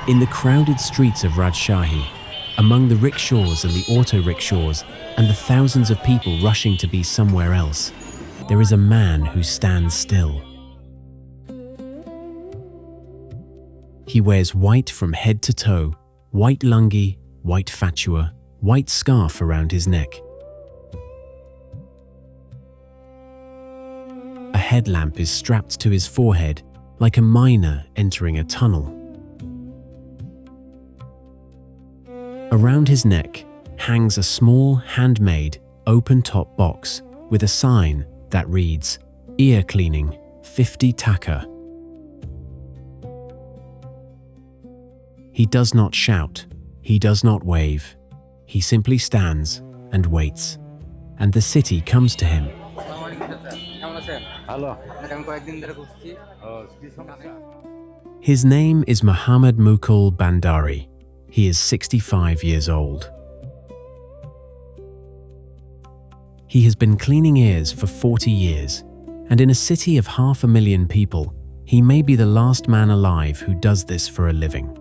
In the crowded streets of Rajshahi, among the rickshaws and the auto rickshaws and the thousands of people rushing to be somewhere else, there is a man who stands still. He wears white from head to toe, white lungi, white fatua, white scarf around his neck. A headlamp is strapped to his forehead like a miner entering a tunnel. Around his neck hangs a small handmade open-top box with a sign that reads, "Ear cleaning, 50 taka." He does not shout, he does not wave. He simply stands and waits, and the city comes to him. His name is Mohammad Mukul Bhandari. He is 65 years old. He has been cleaning ears for 40 years, and in a city of 500,000 people, he may be the last man alive who does this for a living.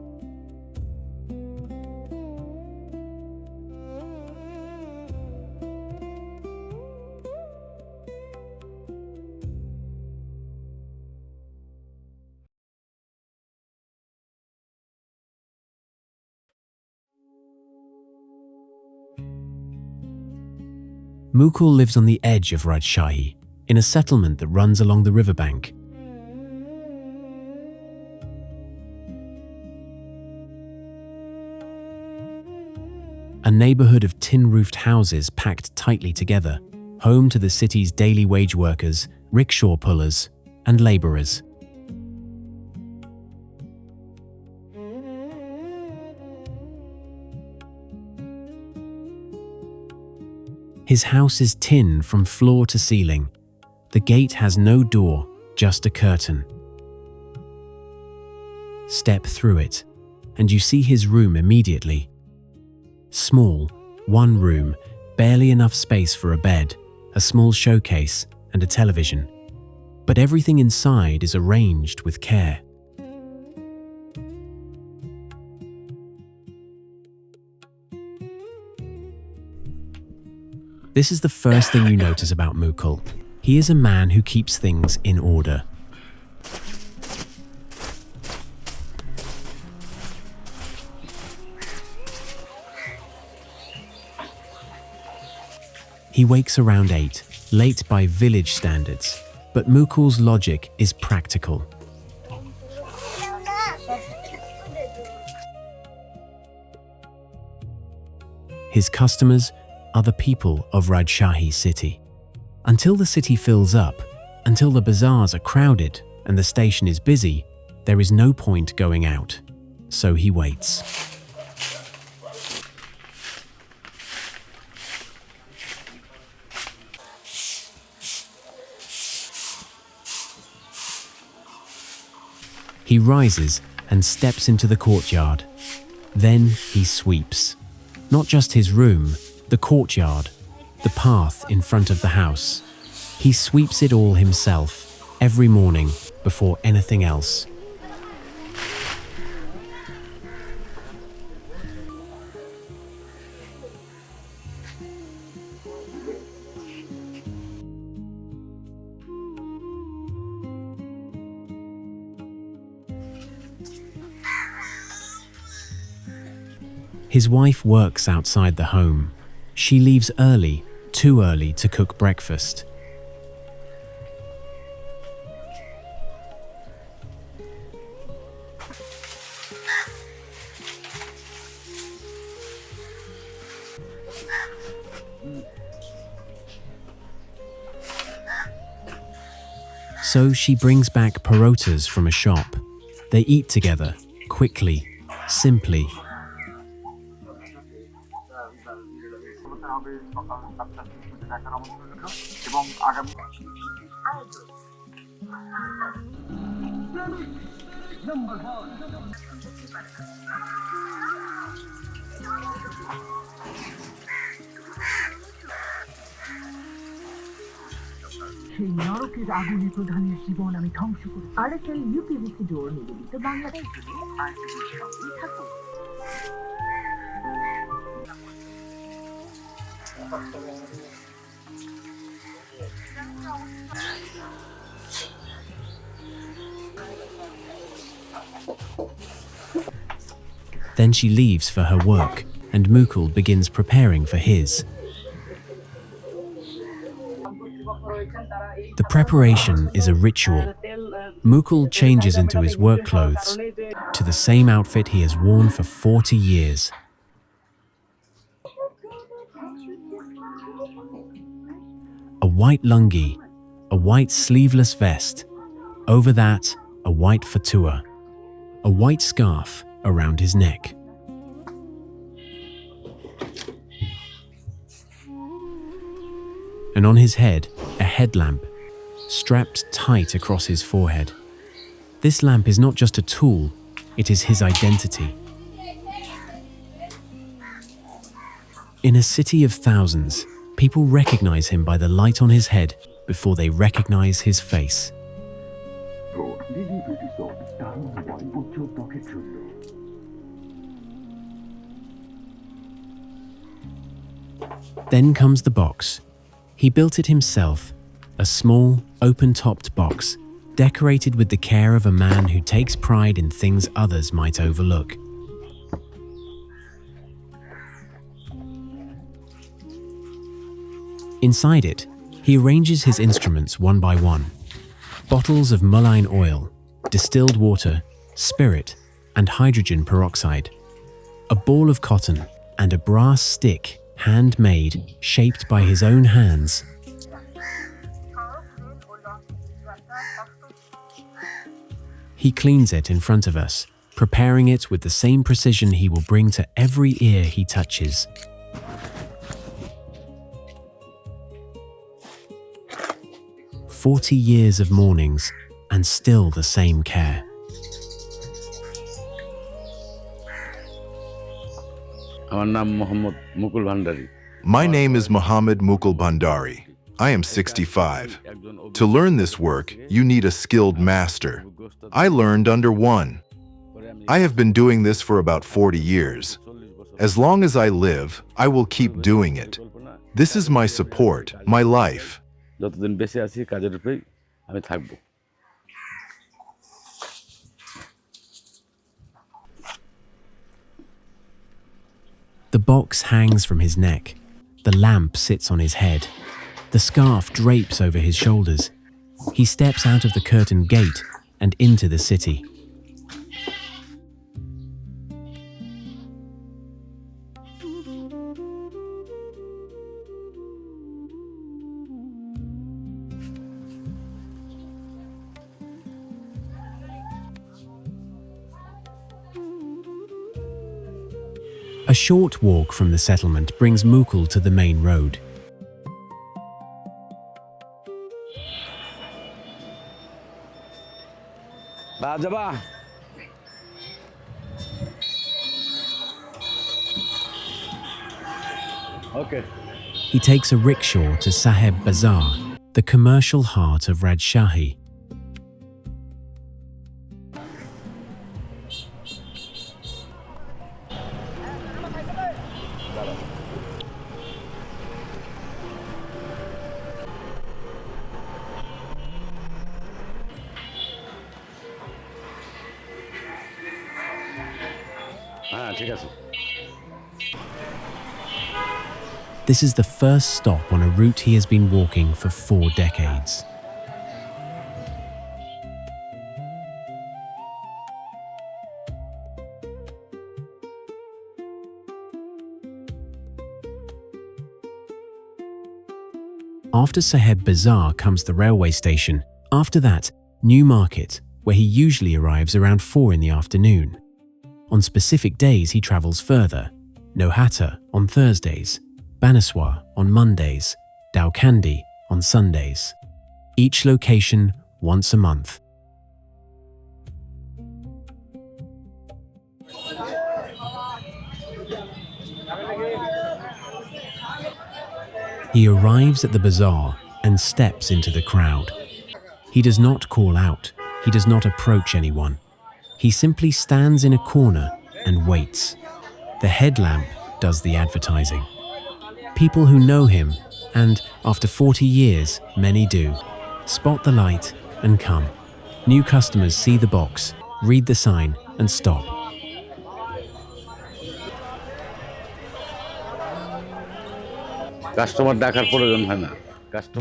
Mukul lives on the edge of Rajshahi, in a settlement that runs along the riverbank. A neighborhood of tin-roofed houses packed tightly together, home to the city's daily wage workers, rickshaw pullers, and laborers. His house is tin from floor to ceiling. The gate has no door, just a curtain. Step through it, and you see his room immediately. Small, one room, barely enough space for a bed, a small showcase, and a television. But everything inside is arranged with care. This is the first thing you notice about Mukul. He is a man who keeps things in order. He wakes around 8, late by village standards, but Mukul's logic is practical. His customers are the people of Rajshahi city. Until the city fills up, until the bazaars are crowded and the station is busy, there is no point going out. So he waits. He rises and steps into the courtyard. Then he sweeps. Not just his room, the courtyard, the path in front of the house. He sweeps it all himself, every morning, before anything else. His wife works outside the home. She leaves early, too early to cook breakfast. So she brings back parotas from a shop. They eat together, quickly, simply. সেই নরকের আগুনে প্রধানের জীবন আমি ধ্বংস করি। RSL uPVC ডোর নিবেদিত বাংলাদেশ আর সঙ্গে থাকুন। Then she leaves for her work, and Mukul begins preparing for his. The preparation is a ritual. Mukul changes into his work clothes, to the same outfit he has worn for 40 years. A white lungi, a white sleeveless vest, over that, a white fatua, a white scarf around his neck. And on his head, a headlamp, strapped tight across his forehead. This lamp is not just a tool, it is his identity. In a city of thousands, people recognize him by the light on his head before they recognize his face. Then comes the box. He built it himself, a small, open-topped box, decorated with the care of a man who takes pride in things others might overlook. Inside it, he arranges his instruments one by one. Bottles of mullein oil, distilled water, spirit, and hydrogen peroxide. A ball of cotton and a brass stick, handmade, shaped by his own hands. He cleans it in front of us, preparing it with the same precision he will bring to every ear he touches. "40 years of mournings, and still the same care." আমার নাম মোহাম্মদ মুকুল ভান্ডারি। My name is Mohammad Mukul Bhandari. I am 65. To learn this work, you need a skilled master. I learned under one. I have been doing this for about 40 years. As long as I live, I will keep doing it. This is my support, my life. যতদিন বেঁচে আছি কাজের উপরেই আমি থাকবো। The box hangs from his neck. The lamp sits on his head. The scarf drapes over his shoulders. He steps out of the curtained gate and into the city. A short walk from the settlement brings Mukul to the main road. বাজাবা Okay. He takes a rickshaw to Saheb Bazaar, the commercial heart of Rajshahi. হ্যাঁ ঠিক আছে। This is the first stop on a route he has been walking for 4 decades. After Saheb Bazaar comes the railway station. After that, New Market, where he usually arrives around 4 in the afternoon. On specific days he travels further. Nohata on Thursdays, Baneswar on Mondays, Dowkandi on Sundays. Each location once a month. He arrives at the bazaar and steps into the crowd. He does not call out. He does not approach anyone. He simply stands in a corner and waits. The headlamp does the advertising. People who know him, and after 40 years, many do, spot the light and come. New customers see the box, read the sign, and stop. Customer ডাকার প্রয়োজন হয় না।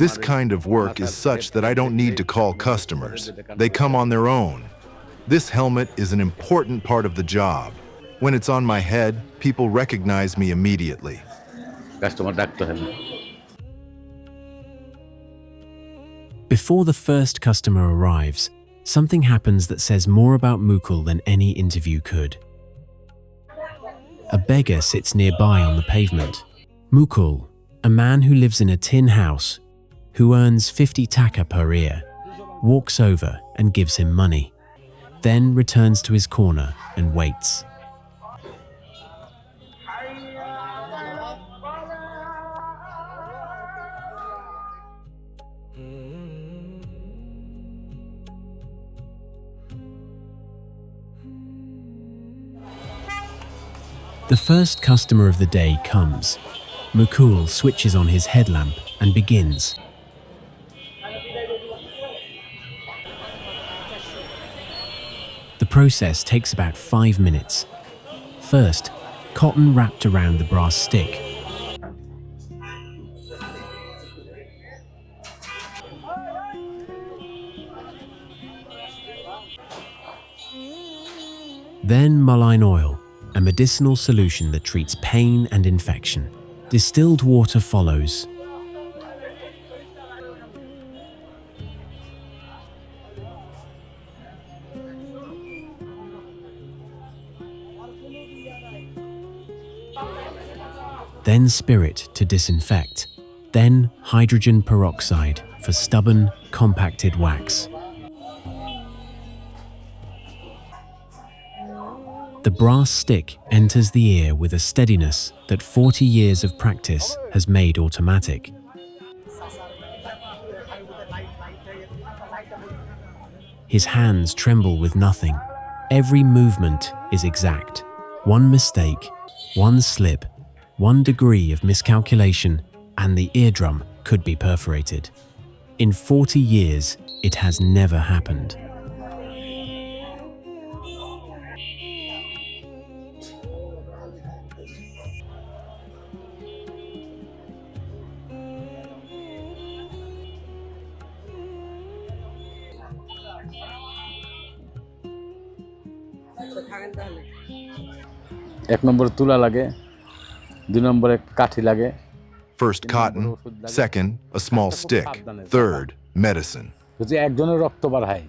This kind of work is such that I don't need to call customers. They come on their own. This helmet is an important part of the job. When it's on my head, people recognize me immediately. Customer ডাকতে হয় না। Before the first customer arrives, something happens that says more about Mukul than any interview could. A beggar sits nearby on the pavement. Mukul, a man who lives in a tin house, who earns 50 taka per year, walks over and gives him money, then returns to his corner and waits. The first customer of the day comes. Mukul switches on his headlamp and begins. The process takes about 5 minutes. First, cotton wrapped around the brass stick. Then mullein oil, a medicinal solution that treats pain and infection. Distilled water follows. Then spirit to disinfect. Then hydrogen peroxide for stubborn, compacted wax. The brass stick enters the ear with a steadiness that 40 years of practice has made automatic. His hands tremble with nothing. Every movement is exact. One mistake, one slip, one degree of miscalculation, and the eardrum could be perforated. In 40 years, it has never happened. এক নম্বরে তুলা লাগে, দুই নম্বরে কাঠি লাগে। First cotton, second a small stick, third medicine. যদি একজনের রক্ত বার হয়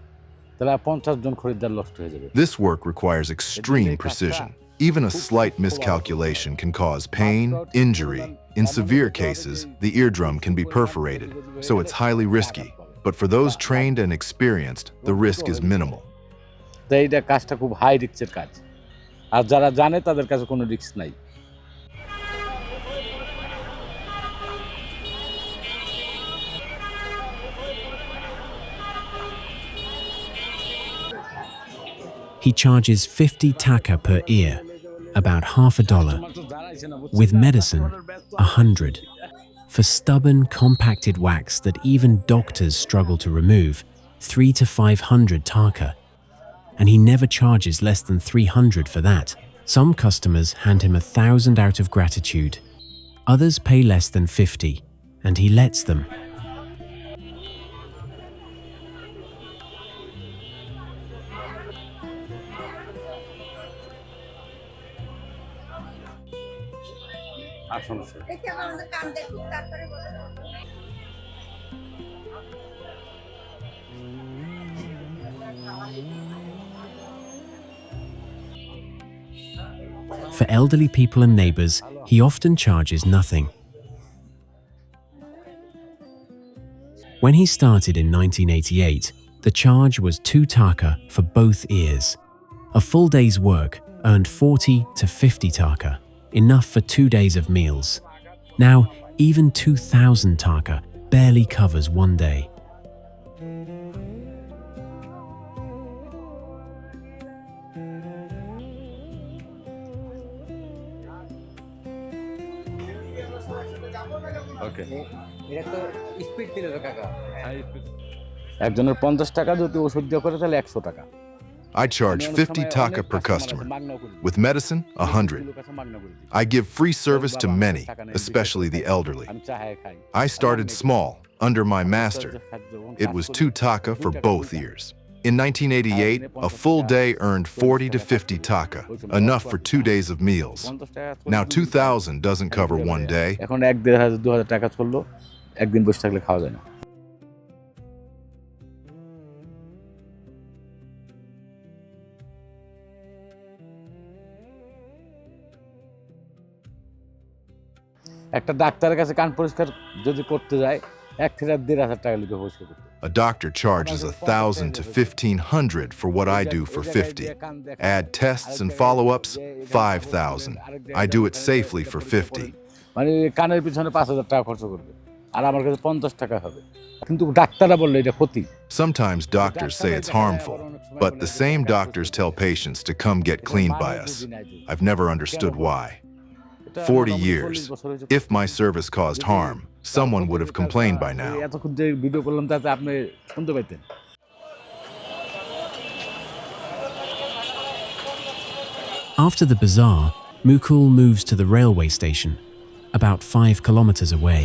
তাহলে 50 জন খরিদ্দার নষ্ট হয়ে যাবে। This work requires extreme precision. Even a slight miscalculation can cause pain, injury. In severe cases, the eardrum can be perforated, so it's highly risky. But for those trained and experienced, the risk is minimal. তাই এইটা কাজটা খুব high রিস্কের কাজ, আর যারা জানে তাদের কাছে কোনো রিস্ক নাই। He charges 50 taka per ear, about $50. With medicine, 100. For stubborn, compacted wax that even doctors struggle to remove, 300 to 500 taka. And he never charges less than 300 for that. Some customers hand him 1,000 out of gratitude. Others pay less than 50, and he lets them. For elderly people and neighbors, he often charges nothing. When he started in 1988, the charge was 2 taka for both ears. A full day's work earned 40 to 50 taka, enough for 2 days of meals. Now, even 2,000 taka barely covers one day. ওকে এটা তো speed দিল তো কাকা একজনের 50 টাকা যদি ওষুধ দিয়ে করে তাহলে 100 টাকা I charge 50 taka per customer. With medicine, 100. I give free service to many, especially the elderly. I started small, under my master. It was 2 taka for both ears. In 1988, a full day earned 40 to 50 taka, enough for 2 days of meals. Now 2,000 doesn't cover one day. এখন 1,500-2,000 টাকা চললো, একদিন বসে থাকলে খাওয়া যায় না। একটা ডাক্তারের কাছে কান পরিষ্কার যদি করতে যায় 1,000-1,500 টাকা লিখে পরিষ্কার করতে। A doctor charges 1,000 to 1,500 for what I do for 50. Add tests and follow-ups, 5,000. I do it safely for 50. মানে কানের পিছনে 5,000 টাকা খরচ করবে আর আমার কাছে 50 টাকা হবে, কিন্তু ডাক্তাররা বললে এটা ক্ষতি। Sometimes doctors say it's harmful, but the same doctors tell patients to come get cleaned by us. I've never understood why. 40 years. If my service caused harm, someone would have complained by now. এতক্ষণ যে video করলাম তাতে আপনি শুনতে পাইতেন। After the bazaar, Mukul moves to the railway station, about 5 kilometers away.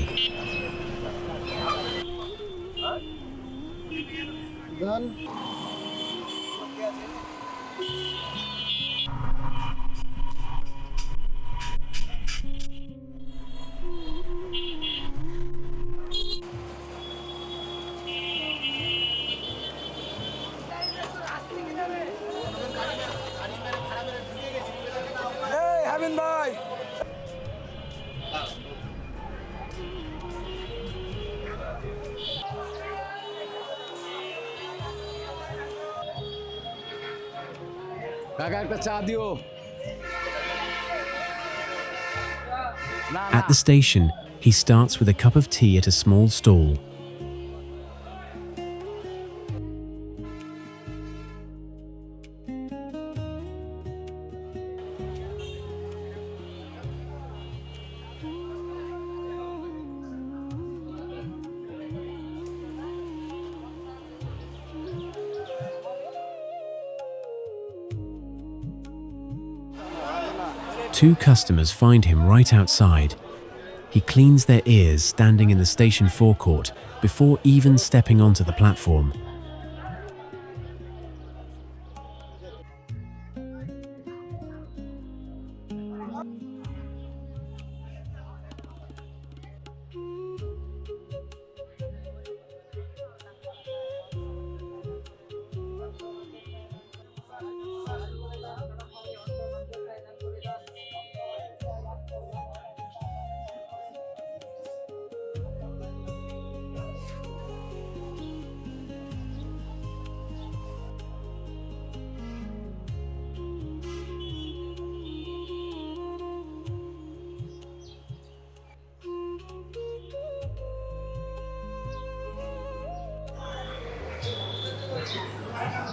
কাকা একটা চা দিও। At the station, he starts with a cup of tea at a small stall. Two customers find him right outside. He cleans their ears standing in the station forecourt before even stepping onto the platform.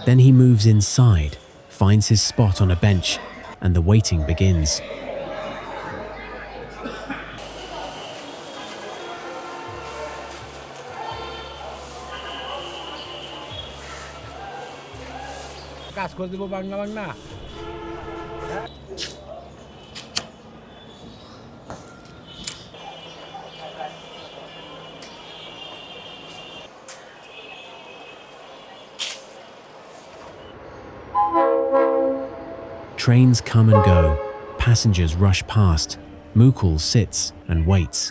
Then he moves inside, finds his spot on a bench, and the waiting begins. কাজ করে দেবো Bangla Bangla. Trains come and go, passengers rush past. Mukul sits and waits.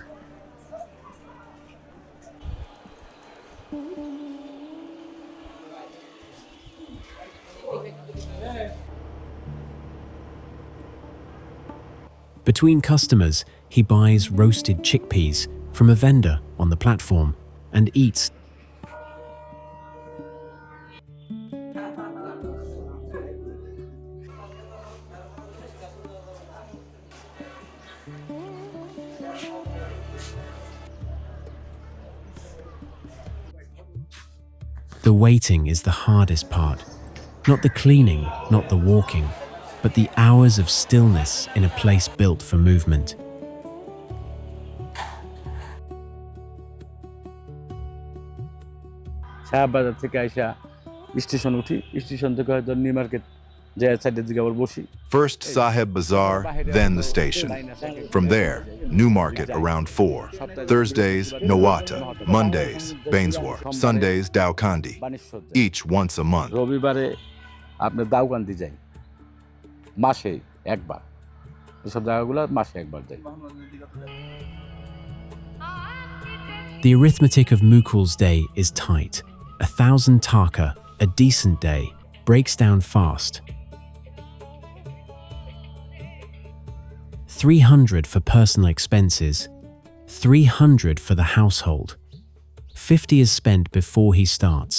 Between customers, he buys roasted chickpeas from a vendor on the platform and eats. The waiting is the hardest part. Not the cleaning, not the walking, but the hours of stillness in a place built for movement. শাহবাজার থেকে আইসা station উঠি, station থেকে হয়তো new market যে সাইডের দিকে আবার বসি। First Saheb Bazaar, then the station. From there, New Market around 4. Thursdays, Nawata. Mondays, Bainswar. Sundays, Daukandi. Each once a month. রবিবারে আপনার দাউকান্দি যাই মাসে একবার, এসব জায়গাগুলো মাসে একবার যাই। The arithmetic of Mukul's day is tight. 1,000 taka, a decent day, breaks down fast. 300 for personal expenses, 300 for the household. 50 is spent before he starts,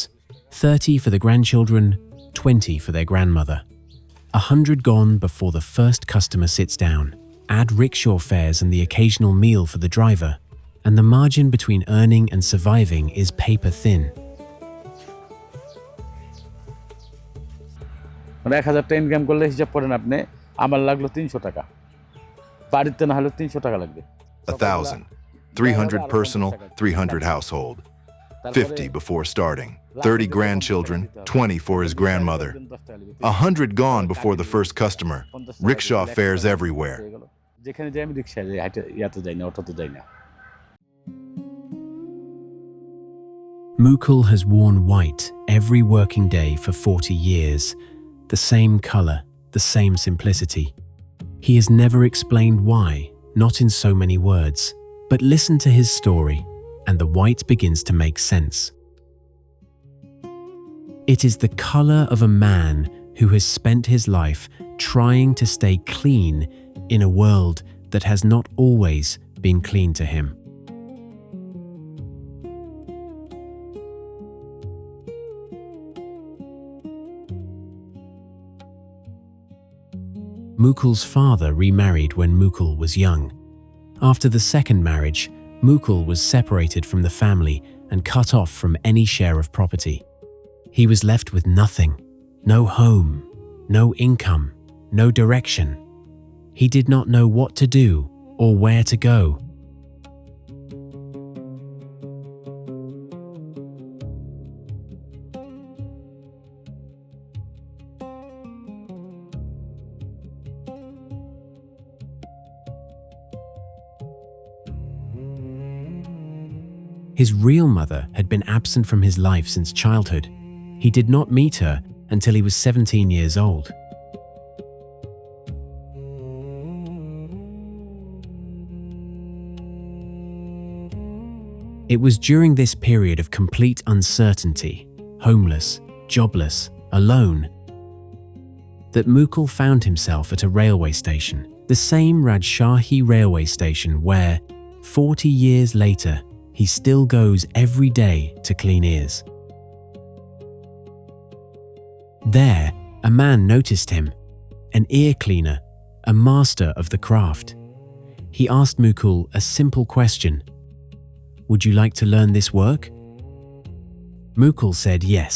30 for the grandchildren, 20 for their grandmother. 100 gone before the first customer sits down. Add rickshaw fares and the occasional meal for the driver, and the margin between earning and surviving is paper thin. মানে 1,000 টাকা income করলে হিসাব করেন আপনি, আমার লাগলো 300 টাকা, বাড়িতে না হলে 300 টাকা লাগবে। 1,000. 300 personal, 300 household. 50 before starting. 30 grandchildren, 20 for his grandmother. 100 gone before the first customer. Rickshaw fares everywhere. যেখানে যাই আমি রিকশায় যাই, হাঁটে ইয়াতে যাই না, অটোতে যাই না। Mukul has worn white every working day for 40 years. The same color, the same simplicity. He has never explained why, not in so many words, but listen to his story, and the white begins to make sense. It is the color of a man who has spent his life trying to stay clean in a world that has not always been clean to him. Mukul's father remarried when Mukul was young. After the second marriage, Mukul was separated from the family and cut off from any share of property. He was left with nothing, no home, no income, no direction. He did not know what to do or where to go. His real mother had been absent from his life since childhood. He did not meet her until he was 17 years old. It was during this period of complete uncertainty, homeless, jobless, alone, that Mukul found himself at a railway station, the same Rajshahi railway station where, 40 years later, he still goes every day to clean ears. There, a man noticed him, an ear cleaner, a master of the craft. He asked Mukul a simple question: "Would you like to learn this work?" Mukul said yes.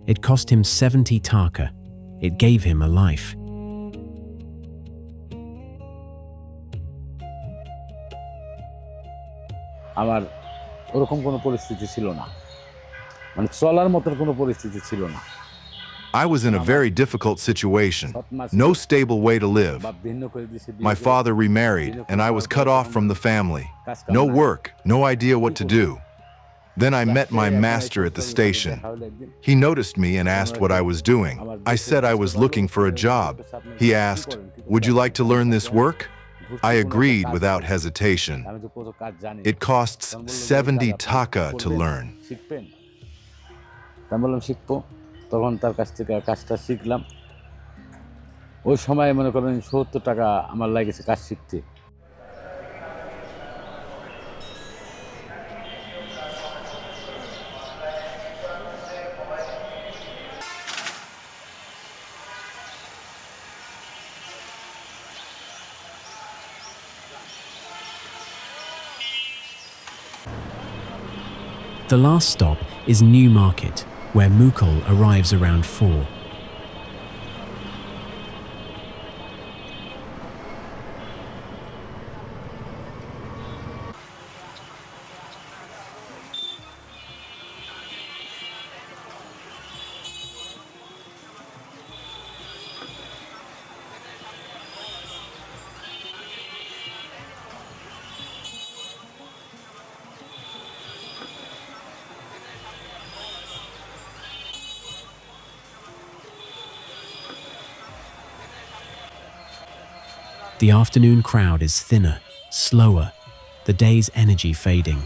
It cost him 70 taka. It gave him a life. আমার ওরকম কোনো পরিস্থিতি ছিল না, মানে চলার মতন কোনো পরিস্থিতি ছিল না। I was in a very difficult situation, no stable way to live. My father remarried and I was cut off from the family. No work, no idea what to do. Then I met my master at the station. He noticed me and asked what I was doing. I said I was looking for a job. He asked, "Would you like to learn this work?" I agreed without hesitation. It costs 70 taka to learn. আমি বললাম শিখবো, তখন তার কাছ থেকে কাজটা শিখলাম। ওই সময় মনে করেন 70 টাকা আমার লাগেছে কাজ শিখতে। The last stop is New Market, where Mukul arrives around 4. The afternoon crowd is thinner, slower, the day's energy fading.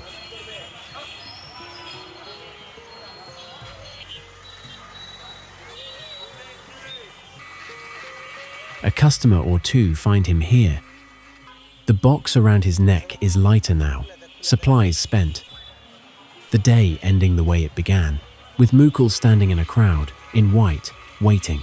A customer or two find him here. The box around his neck is lighter now, supplies spent. The day ending the way it began, with Mukul standing in a crowd, in white, waiting.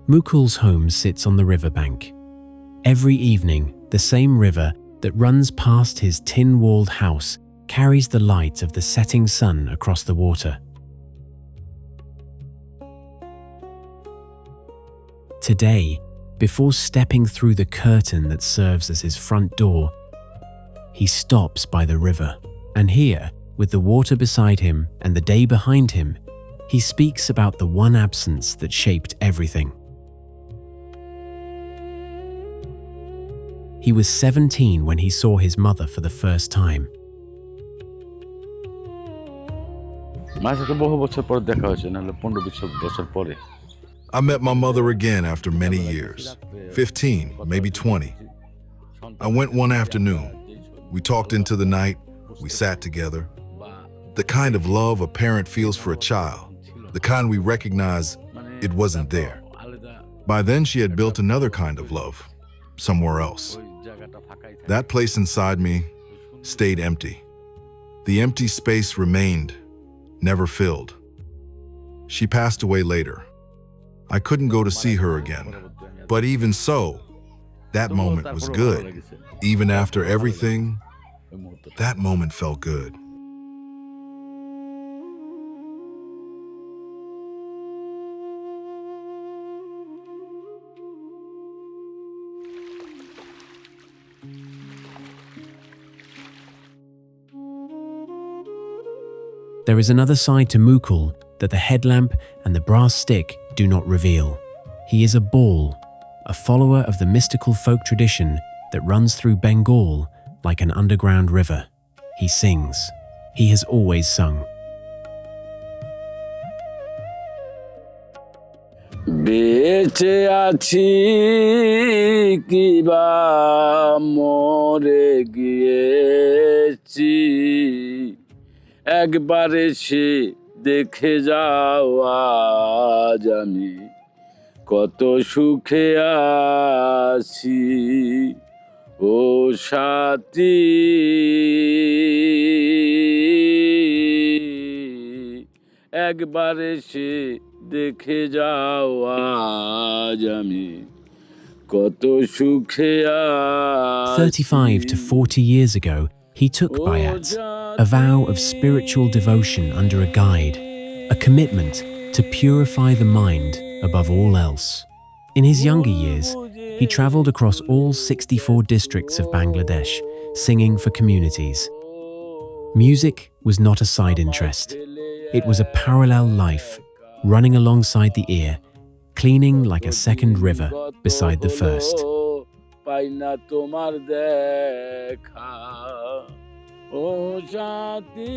Mukul's home sits on the riverbank. Every evening, the same river that runs past his tin-walled house carries the light of the setting sun across the water. Today, before stepping through the curtain that serves as his front door, he stops by the river, and here, with the water beside him and the day behind him, he speaks about the one absence that shaped everything. He was 17 when he saw his mother for the first time. I met my mother again after many years, 15, maybe 20. I went one afternoon. We talked into the night, we sat together. The kind of love a parent feels for a child, the kind we recognize it wasn't there. By then she had built another kind of love, somewhere else. That place inside me stayed empty. The empty space remained, never filled. She passed away later. I couldn't go to see her again. But even so, that moment was good. Even after everything, that moment felt good. There is another side to Mukul that the headlamp and the brass stick do not reveal. He is a Baul, a follower of the mystical folk tradition that runs through Bengal like an underground river. He sings. He has always sung. বেঁচে আছি কিবা মরে গিয়েছি একবার এসে দেখে যাও আজ আমি কত সুখে আছি ও সাথী একবার এসে দেখে যাও আজ আমি কত সুখে আছি 35 to 40 years ago, he took bayat, a vow of spiritual devotion under a guide, a commitment to purify the mind above all else. In his younger years, he traveled across all 64 districts of Bangladesh, singing for communities. Music was not a side interest. It was a parallel life, running alongside the ear, cleaning like a second river beside the first. পাই না তোমার দেখা ও সাথী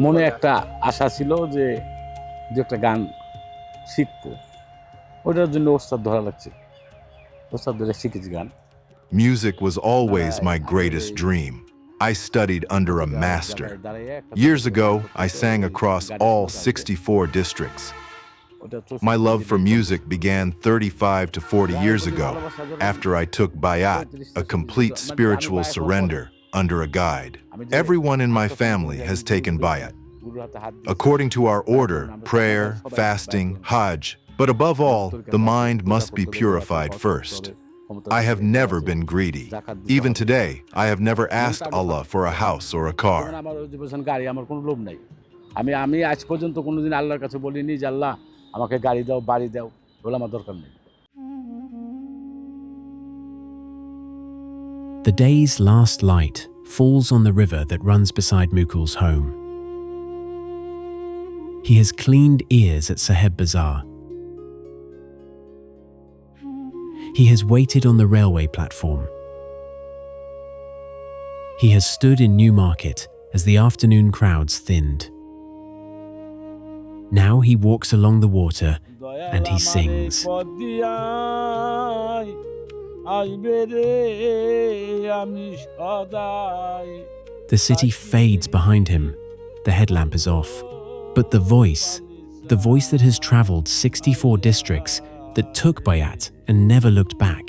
মনে একটা আশা ছিল যে একটা গান শিখবো ওটার জন্য ওস্তাদ ধরা লাগছে ওস্তাদ ধরে শিখেছি গান Music was always my greatest dream. I studied under a master. Years ago, I sang across all 64 districts. My love for music began 35 to 40 years ago after I took bayat, a complete spiritual surrender, under a guide. Everyone in my family has taken bayat. According to our order, prayer, fasting, hajj, but above all, the mind must be purified first. I have never been greedy. Even today, I have never asked Allah for a house or a car. আমি আজ পর্যন্ত কোনোদিন আল্লাহর কাছে বলিনি যে আল্লাহ আমাকে গাড়ি দাও বাড়ি দাও, বলে আমার দরকার নেই। The day's last light falls on the river that runs beside Mukul's home. He has cleaned ears at Saheb Bazaar. He has waited on the railway platform. He has stood in Newmarket as the afternoon crowds thinned. Now he walks along the water and he sings. The city fades behind him. The headlamp is off. But the voice that has travelled 64 districts, that took bayat and never looked back,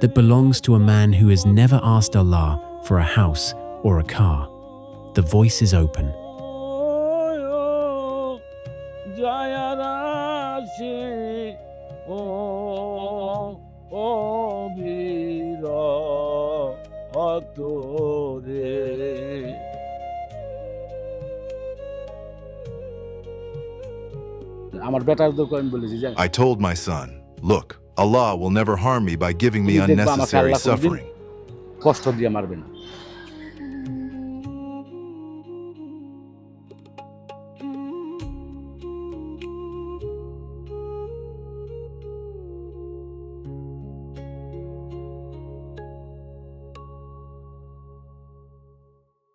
that belongs to a man who has never asked Allah for a house or a car. The voice is open. I told my son, look, Allah will never harm me by giving me unnecessary suffering. কষ্ট দিয়ে মারবে না।